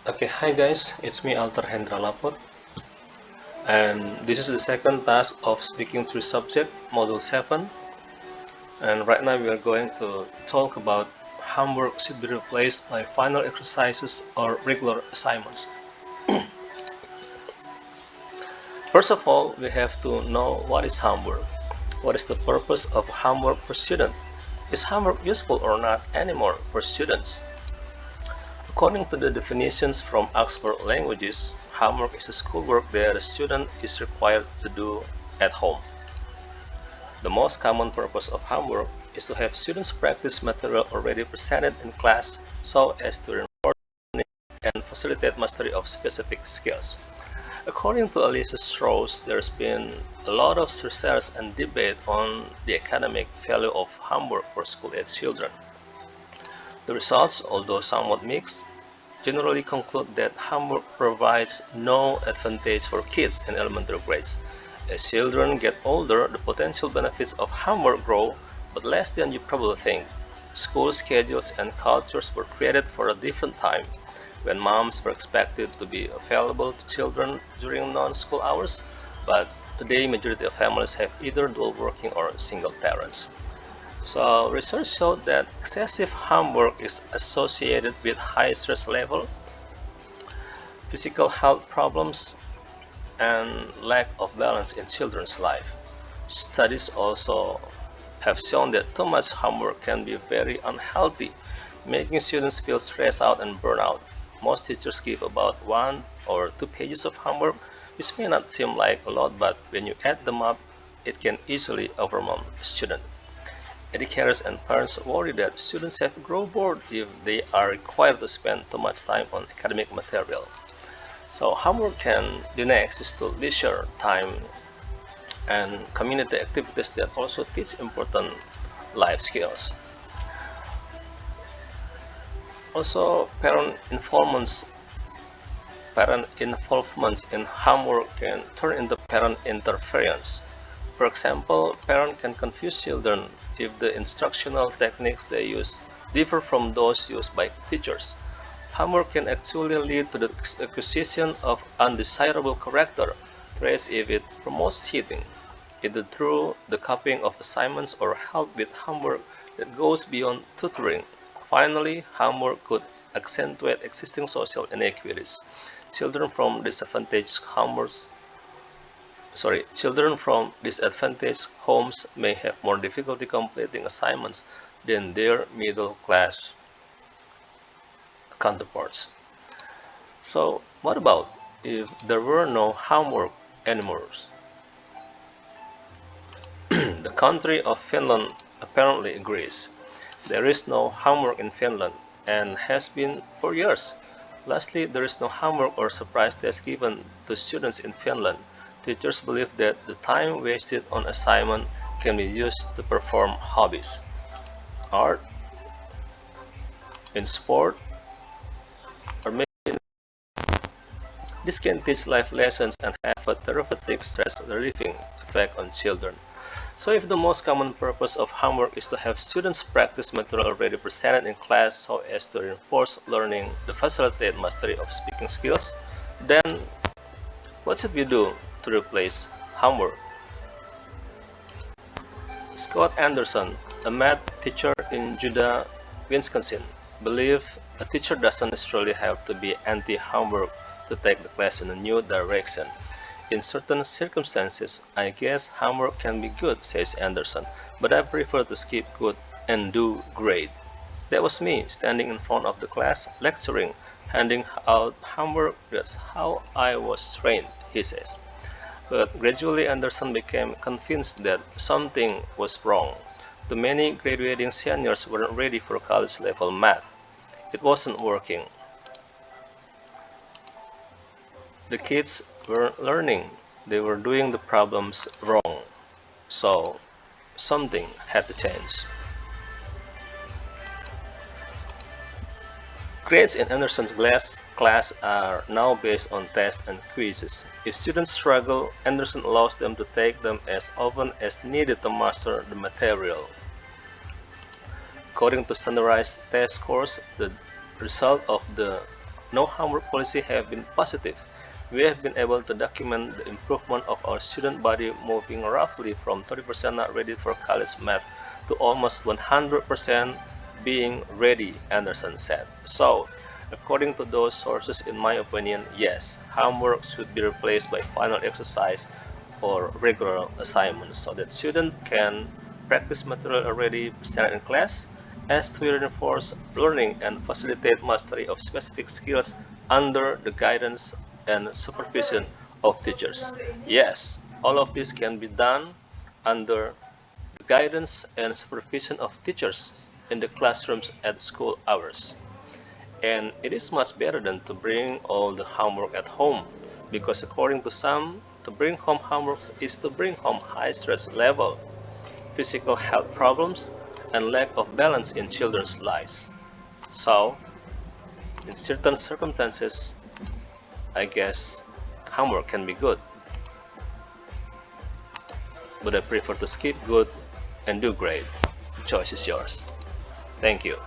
Okay, hi guys, it's me Hendra Lapod, and this is the second task of speaking through subject, module 7. And right now we are going to talk about homework should be replaced by final exercises or regular assignments. First of all, we have to know what is homework. What is the purpose of homework for students? Is homework useful or not anymore for students? According to the definitions from Oxford Languages, homework is a schoolwork that a student is required to do at home. The most common purpose of homework is to have students practice material already presented in class so as to reinforce learning and facilitate mastery of specific skills. According to Alicia Strauss, there's been a lot of research and debate on the academic value of homework for school-age children. The results, although somewhat mixed, generally conclude that homework provides no advantage for kids in elementary grades. As children get older, the potential benefits of homework grow, but less than you probably think. School schedules and cultures were created for a different time, when moms were expected to be available to children during non-school hours, but today majority of families have either dual working or single parents. So research showed that excessive homework is associated with high stress level, physical health problems, and lack of balance in children's life. Studies also have shown that too much homework can be very unhealthy, making students feel stressed out and burn out. Most teachers give about 1 or 2 pages of homework, which may not seem like a lot, but when you add them up, it can easily overwhelm a student. Educators and parents worry that students have grow bored if they are required to spend too much time on academic material. So homework can be next is to leisure time and community activities that also teach important life skills. Also, parent involvement in homework can turn into parent interference. For example, parents can confuse children if the instructional techniques they use differ from those used by teachers. Homework can actually lead to the acquisition of undesirable character traits if it promotes cheating, either through the copying of assignments or help with homework that goes beyond tutoring. Finally, homework could accentuate existing social inequities. Children from disadvantaged homes Children from disadvantaged homes may have more difficulty completing assignments than their middle class counterparts. So, what about if there were no homework anymore? The country of Finland apparently agrees. There is no homework in Finland and has been for years. Lastly, there is no homework or surprise test given to students in Finland. Teachers believe that the time wasted on assignment can be used to perform hobbies, art, in sport, or maybe this can teach life lessons and have a therapeutic stress relieving effect on children. So if the most common purpose of homework is to have students practice material already presented in class so as to reinforce learning to facilitate mastery of speaking skills, then what should we do to replace homework? Scott Anderson, a math teacher in Judah, Wisconsin, believed a teacher doesn't necessarily have to be anti-homework to take the class in a new direction. In certain circumstances, I guess homework can be good, says Anderson, but I prefer to skip good and do great. That was me, standing in front of the class, lecturing, handing out homework. That's how I was trained, he says. But gradually Anderson became convinced that something was wrong. Too many graduating seniors weren't ready for college level math. It wasn't working. The kids weren't learning. They were doing the problems wrong. So something had to change. Grades in Anderson's class are now based on tests and quizzes. If students struggle, Anderson allows them to take them as often as needed to master the material. According to standardized test scores, the result of the no homework policy have been positive. We have been able to document the improvement of our student body moving roughly from 30% not ready for college math to almost 100% being ready, Anderson said. So, according to those sources, in my opinion, yes, homework should be replaced by final exercise or regular assignments so that students can practice material already presented in class as to reinforce learning and facilitate mastery of specific skills under the guidance and supervision of teachers. Yes, all of this can be done under the guidance and supervision of teachers in the classrooms at school hours. And it is much better than to bring all the homework at home, because according to some, to bring home homework is to bring home high stress level, physical health problems, and lack of balance in children's lives. So, in certain circumstances, I guess homework can be good, but I prefer to skip good and do great. The choice is yours. Thank you.